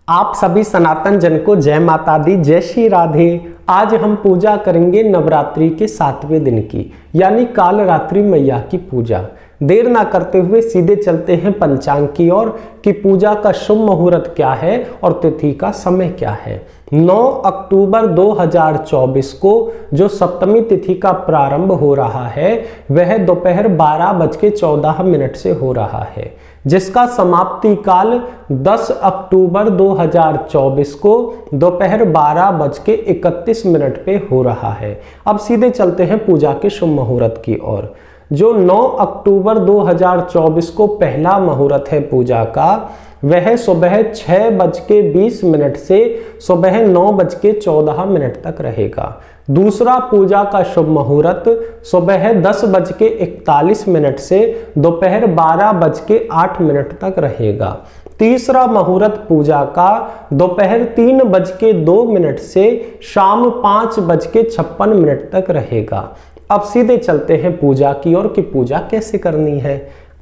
आप सभी सनातन जन को जय माता दी, जय श्री राधे। आज हम पूजा करेंगे नवरात्रि के 7वें दिन की, यानी काल रात्रि मैया की पूजा। देर ना करते हुए सीधे चलते हैं पंचांग की ओर कि पूजा का शुभ मुहूर्त क्या है और तिथि का समय क्या है। 9 अक्टूबर 2024 को जो सप्तमी तिथि का प्रारंभ हो रहा है वह दोपहर 12:14 से हो रहा है, जिसका समाप्ति काल 10 अक्टूबर 2024 को दोपहर 12:31 पे हो रहा है। अब सीधे चलते हैं पूजा के शुभ मुहूर्त की ओर। जो 9 अक्टूबर 2024 को पहला मुहूर्त है पूजा का, वह सुबह 6:20 से सुबह 9:14 तक रहेगा। दूसरा पूजा का शुभ मुहूर्त सुबह 10:41 से दोपहर 12:08 तक रहेगा। तीसरा मुहूर्त पूजा का दोपहर 3:02 से शाम 5:56 तक रहेगा। अब सीधे चलते हैं पूजा की ओर कि पूजा कैसे करनी है।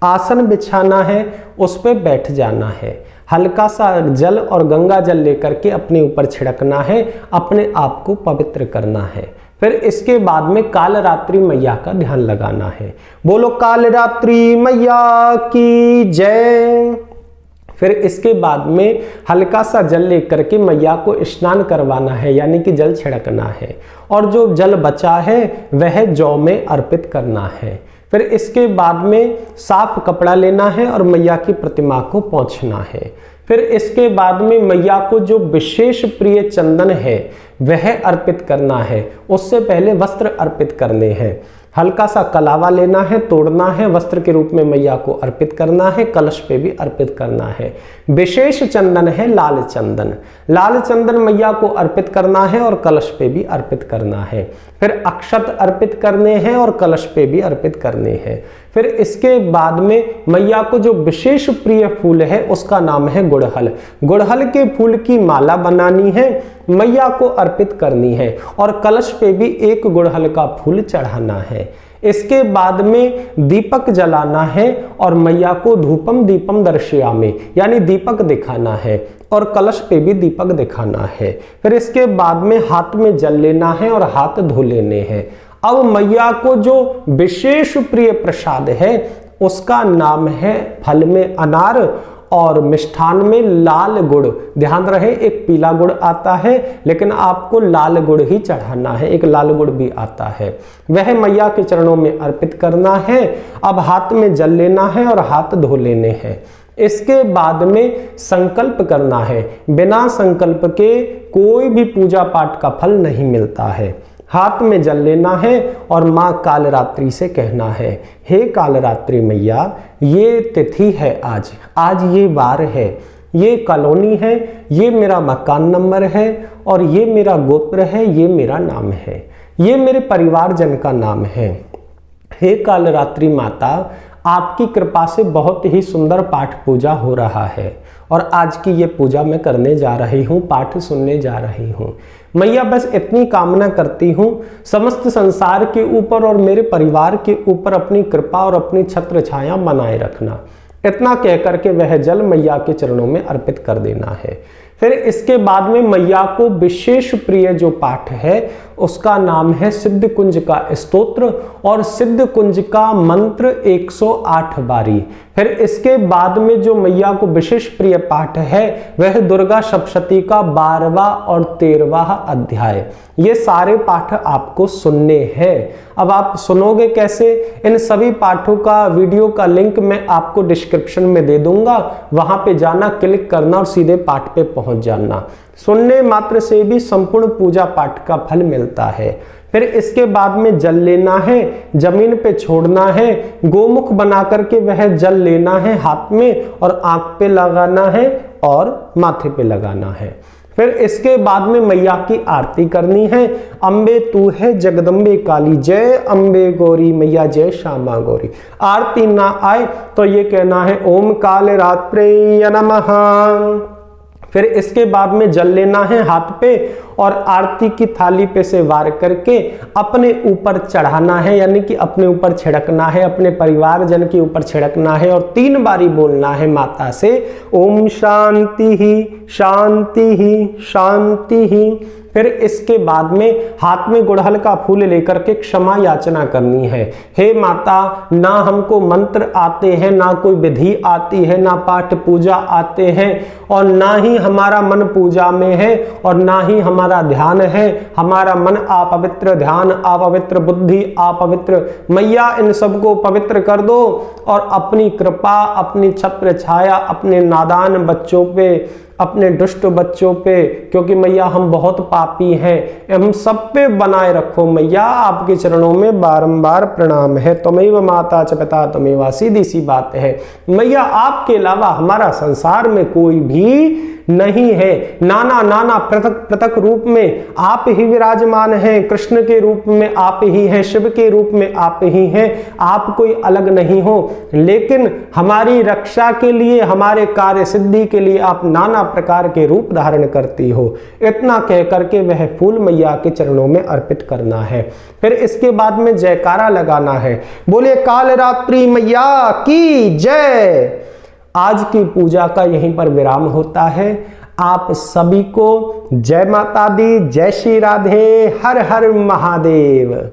आसन बिछाना है, उस पे बैठ जाना है, हल्का सा जल और गंगा जल लेकर के अपने ऊपर छिड़कना है, अपने आप को पवित्र करना है। फिर इसके बाद में काल रात्रि मैया का ध्यान लगाना है। बोलो काल रात्रि मैया की जय। फिर इसके बाद में हल्का सा जल लेकर के मैया को स्नान करवाना है, यानी कि जल छिड़कना है, और जो जल बचा है वह जौ में अर्पित करना है। फिर इसके बाद में साफ कपड़ा लेना है और मैया की प्रतिमा को पोंछना है। फिर इसके बाद में मैया को जो विशेष प्रिय चंदन है वह अर्पित करना है। उससे पहले वस्त्र अर्पित करने हैं। हल्का सा कलावा लेना है, तोड़ना है, वस्त्र के रूप में मैया को अर्पित करना है, कलश पे भी अर्पित करना है। विशेष चंदन है लाल चंदन। लाल चंदन मैया को अर्पित करना है और कलश पे भी अर्पित करना है। फिर अक्षत अर्पित करने हैं और कलश पे भी अर्पित करने हैं। फिर इसके बाद में मैया को जो विशेष प्रिय फूल है उसका नाम है गुड़हल। गुड़हल के फूल की माला बनानी है, मैया को अर्पित करनी है और कलश पे भी एक गुड़हल का फूल चढ़ाना है। इसके बाद में दीपक जलाना है और मैया को धूपम दीपम दर्शयामि, यानी दीपक दिखाना है और कलश पे भी दीपक दिखाना है। फिर इसके बाद में हाथ में जल लेना है और हाथ धो लेने हैं। अब मैया को जो विशेष प्रिय प्रसाद है उसका नाम है फल में अनार और मिष्ठान में लाल गुड़। ध्यान रहे, एक पीला गुड़ आता है लेकिन आपको लाल गुड़ ही चढ़ाना है, एक लाल गुड़ भी आता है, वह मैया के चरणों में अर्पित करना है। अब हाथ में जल लेना है और हाथ धो लेने हैं। इसके बाद में संकल्प करना है। बिना संकल्प के कोई भी पूजा पाठ का फल नहीं मिलता है। हाथ में जल लेना है और माँ काल रात्रि से कहना है, हे काल रात्रि मैया, ये तिथि है आज ये वार है, ये कॉलोनी है, ये मेरा मकान नंबर है और ये मेरा गोत्र है, ये मेरा नाम है, ये मेरे परिवारजन का नाम है। हे काल रात्रि माता, आपकी कृपा से बहुत ही सुंदर पाठ पूजा हो रहा है और आज की ये पूजा मैं करने जा रही हूँ, पाठ सुनने जा रही हूँ। मैया बस इतनी कामना करती हूँ, समस्त संसार के ऊपर और मेरे परिवार के ऊपर अपनी कृपा और अपनी छत्र छाया बनाए रखना। इतना कह करके वह जल मैया के चरणों में अर्पित कर देना है। फिर इसके बाद में मैया को विशेष प्रिय जो पाठ है उसका नाम है सिद्ध कुंज का स्तोत्र और सिद्ध कुंज का मंत्र 108 बारी। फिर इसके बाद में जो मैया को विशेष प्रिय पाठ है वह दुर्गा सप्तशती का 12वां और 13वां अध्याय। ये सारे पाठ आपको सुनने हैं। अब आप सुनोगे कैसे? इन सभी पाठों का वीडियो का लिंक मैं आपको डिस्क्रिप्शन में दे दूंगा, वहां पे जाना, क्लिक करना और सीधे पाठ पे पहुंच जाना। सुनने मात्र से भी संपूर्ण पूजा पाठ का फल मिलता है। फिर इसके बाद में जल लेना है, जमीन पे छोड़ना है, गोमुख बना करके वह जल लेना है हाथ में और आंख पे लगाना है और माथे पे लगाना है। फिर इसके बाद में मैया की आरती करनी है। अम्बे तू है जगदम्बे काली, जय अम्बे गौरी मैया, जय श्यामा गौरी। आरती ना आए तो ये कहना है ओम काल रात्रे नमः। फिर इसके बाद में जल लेना है हाथ पे और आरती की थाली पे से वार करके अपने ऊपर चढ़ाना है, यानी कि अपने ऊपर छिड़कना है, अपने परिवारजन के ऊपर छिड़कना है और 3 बारी बोलना है माता से ओम शांति ही शांति ही शांति ही। फिर इसके बाद में हाथ में गुड़हल का फूल लेकर के क्षमा याचना करनी है। हे माता, ना हमको मंत्र आते हैं, ना कोई विधि आती है, ना पाठ पूजा आते हैं और ना ही हमारा मन पूजा में है और ना ही हमारा ध्यान है। हमारा मन अपवित्र, ध्यान अपवित्र, बुद्धि अपवित्र। मैया इन सबको पवित्र कर दो और अपनी कृपा, अपनी छत्र छाया अपने नादान बच्चों पे, अपने दुष्ट बच्चों पे, क्योंकि मैया हम बहुत पापी हैं, हम सब पे बनाए रखो मैया। आपके चरणों में बारंबार प्रणाम है। त्वमेव माता च पिता त्वमेव, सीधी सी बात है मैया। आपके अलावा हमारा संसार में कोई भी नहीं है। नाना नाना पृथक पृथक रूप में आप ही विराजमान हैं। कृष्ण के रूप में आप ही हैं, शिव के रूप में आप ही हैं, आप कोई अलग नहीं हो। लेकिन हमारी रक्षा के लिए, हमारे कार्य सिद्धि के लिए आप नाना प्रकार के रूप धारण करती हो। इतना कह करके वह फूल मैया के चरणों में अर्पित करना है। फिर इसके बाद में जयकारा लगाना है, बोले कालरात्रि मैया की जय। आज की पूजा का यहीं पर विराम होता है। आप सभी को जय माता दी, जय श्री राधे, हर हर महादेव।